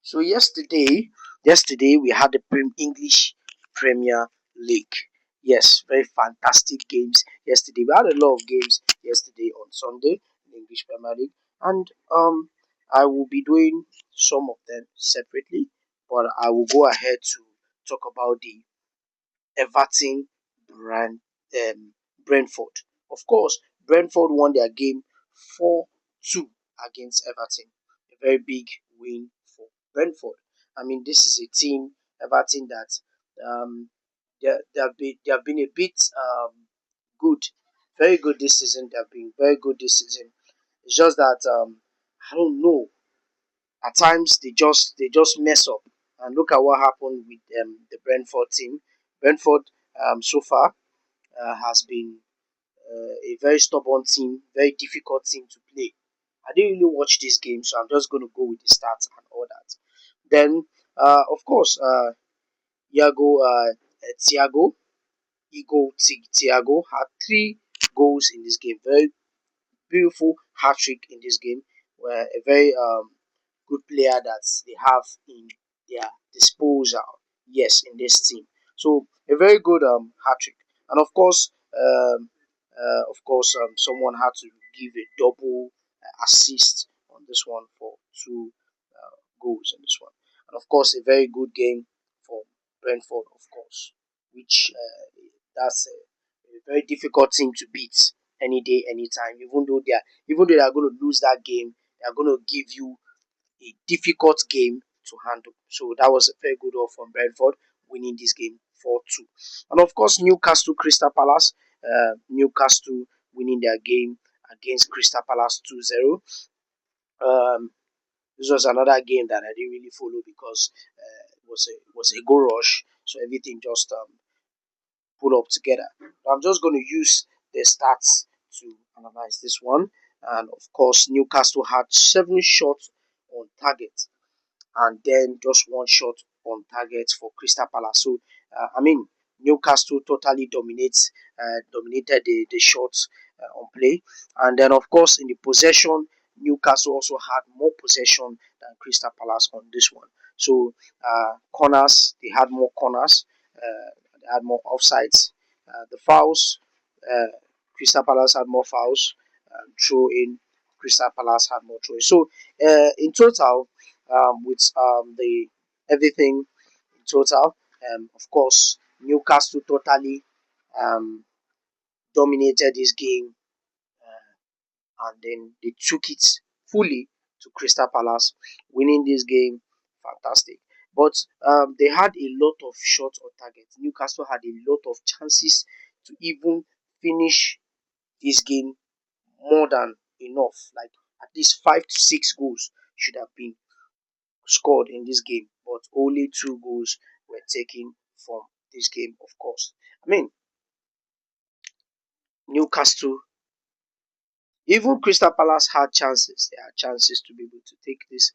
So yesterday we had the English Premier League. Yes, very fantastic games yesterday. We had a lot of games yesterday on Sunday in the English Premier League, and I will be doing some of them separately, but I will go ahead to talk about the Everton Brand Brentford. Of course, Brentford won their game 4-2 against Everton. A very big win for Brentford. I mean, this is a team, Everton, that um, they have been a bit good, very good this season. They have been very good this season. It's just that I don't know. At times they just mess up. And look at what happened with the Brentford team. Brentford so far has been a very stubborn team, very difficult team to play. I didn't really watch this game, so I'm just going to go with the stats and all that. Then, of course, Iago, Thiago, Thiago had three goals in this game. Very beautiful hat trick in this game. Where a very good player that they have in their disposal. Yes, in this team. So a very good hat trick, and someone had to give a double assist on this one for two goals in this one, and of course a very good game for Brentford, of course, which that's a very difficult team to beat any day, anytime. Even though they are going to lose that game, they are going to give you a difficult game to handle. So that was a very good one from Brentford, winning this game 4-2. And of course, Newcastle Crystal Palace. Newcastle winning their game against Crystal Palace 2-0. This was another game that I didn't really follow because it was a goal rush, so everything just put up together. I'm just going to use the stats to analyze this one. And of course, Newcastle had 7 shots on target, and then just 1 shot on target for Crystal Palace. So, I mean, Newcastle totally dominated the shots on play. And then, of course, in the possession, Newcastle also had more possession than Crystal Palace on this one. So, corners, they had more corners, they had more offsides. The fouls, uh, Crystal Palace had more fouls. Throw in, Crystal Palace had more throw. So, in total, with the everything in total. Of course, Newcastle totally um, dominated this game, and then they took it fully to Crystal Palace, winning this game. Fantastic. But they had a lot of shots on target. Newcastle had a lot of chances to even finish this game more than enough. Like at least 5 to 6 goals should have been scored in this game, but only 2 goals were taken from this game, of course. I mean, Newcastle, even Crystal Palace had chances. They had chances to be able to take this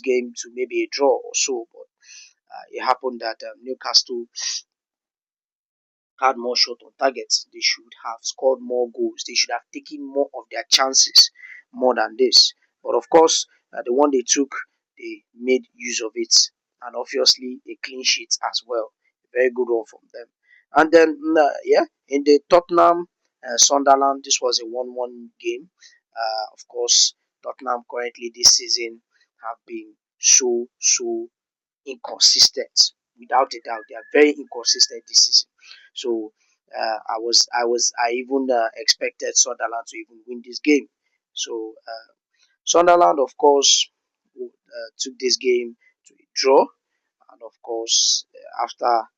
game to maybe a draw or so, but it happened that Newcastle had more shot on targets. They should have scored more goals. They should have taken more of their chances more than this. But of course, the one they took, they made use of it. And obviously, a clean sheet as well. A very good one from them. And then, in the Tottenham Sunderland, this was a 1-1 game. Of course, Tottenham currently this season have been so inconsistent. Without a doubt, they are very inconsistent this season. So I even expected Sunderland to even win this game. So Sunderland, of course, took this game to a draw, and of course, after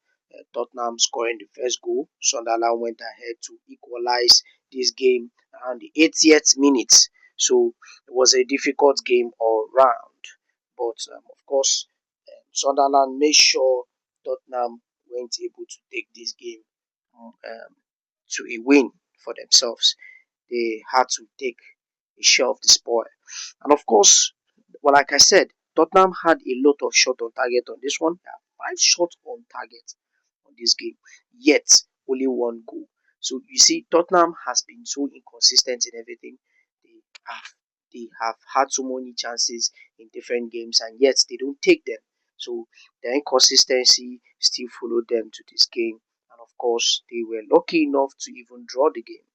Tottenham scoring the first goal, Sunderland went ahead to equalize this game around the 80th minute. So it was a difficult game all round, but of course, Sunderland made sure Tottenham weren't able to take this game to a win for themselves. They had to take a share of the spoil. And of course, well, like I said, Tottenham had a lot of shot on target on this one. They have 5 shots on target on this game, yet only 1 goal. So you see, Tottenham has been so inconsistent in everything. They have they have had so many chances in different games and yet they don't take them. So the inconsistency still followed them to this game. And of course, they were lucky enough to even draw the game.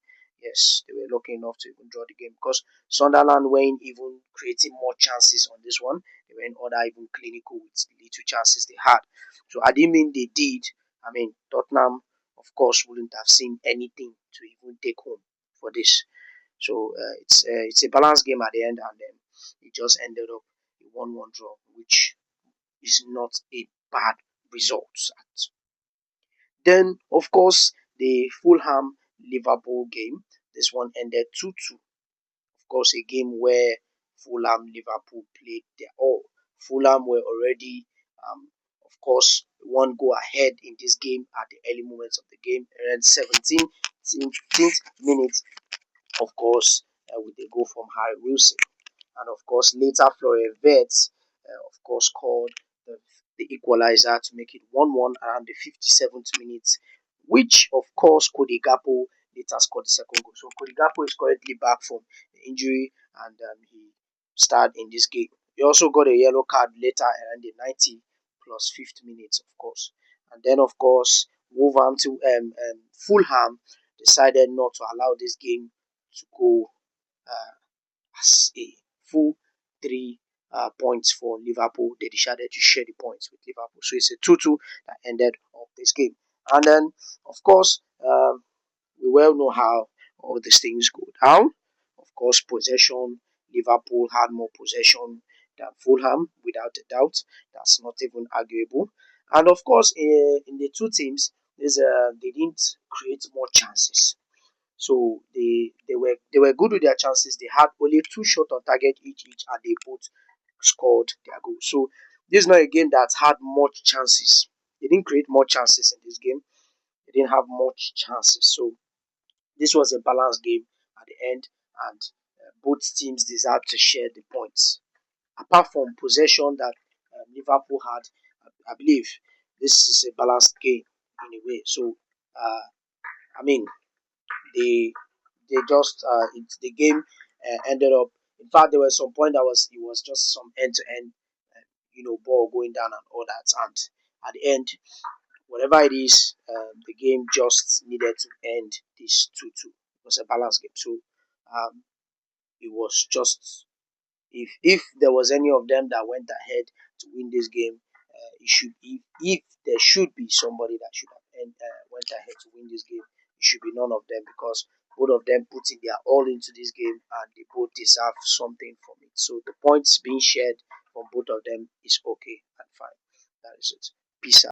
Yes, they were lucky enough to even draw the game because Sunderland weren't even creating more chances on this one. They weren't other even clinical with the little chances they had. So I didn't mean they did. I mean, Tottenham, of course, wouldn't have seen anything to even take home for this. So it's a balanced game at the end, and then it just ended up a 1-1 draw, which is not a bad result. Then, of course, the Fulham Liverpool game. This one ended 2-2. Of course, a game where Fulham Liverpool played their all. Fulham were already, of course, one goal ahead in this game at the early moments of the game, around 17th minute, of course, with a goal from Harry Wilson. And of course, later Florian Wirtz, of course, scored the equalizer to make it 1-1 around the 57th minute, which of course Cody Gakpo later scored the second goal. So Cody Gakpo is currently back from the injury and he starred in this game. He also got a yellow card later around the 90 plus 5th minute, of course. And then, of course, Wolverhampton, Fulham decided not to allow this game to go uh, as a full 3 points for Liverpool. They decided to share the points with Liverpool. So it's a 2-2 that ended up this game. And then, of course, we well know how all these things go down. Of course, possession. Liverpool had more possession than Fulham, without a doubt. That's not even arguable. And of course, in the two teams, they didn't create more chances. So they were good with their chances. They had only two shots on target each, and they both scored their goal. So this is not a game that had much chances. They didn't create more chances in this game. They didn't have much chances. So this was a balanced game at the end, and both teams deserved to share the points. Apart from possession that Liverpool had, I believe this is a balanced game in a way. So I mean, they they just the game ended up. In fact, there was some point that was it was just some end to end, ball going down and all that. And at the end, whatever it is, the game just needed to end this 2-2. It was a balanced game, so um, it was just if there was any of them that went ahead to win this game, it should if there should be somebody that should have went ahead to win this game, it should be none of them because both of them put in their all into this game and they both deserve something from it. So the points being shared from both of them is okay and fine. That is it. Peace out.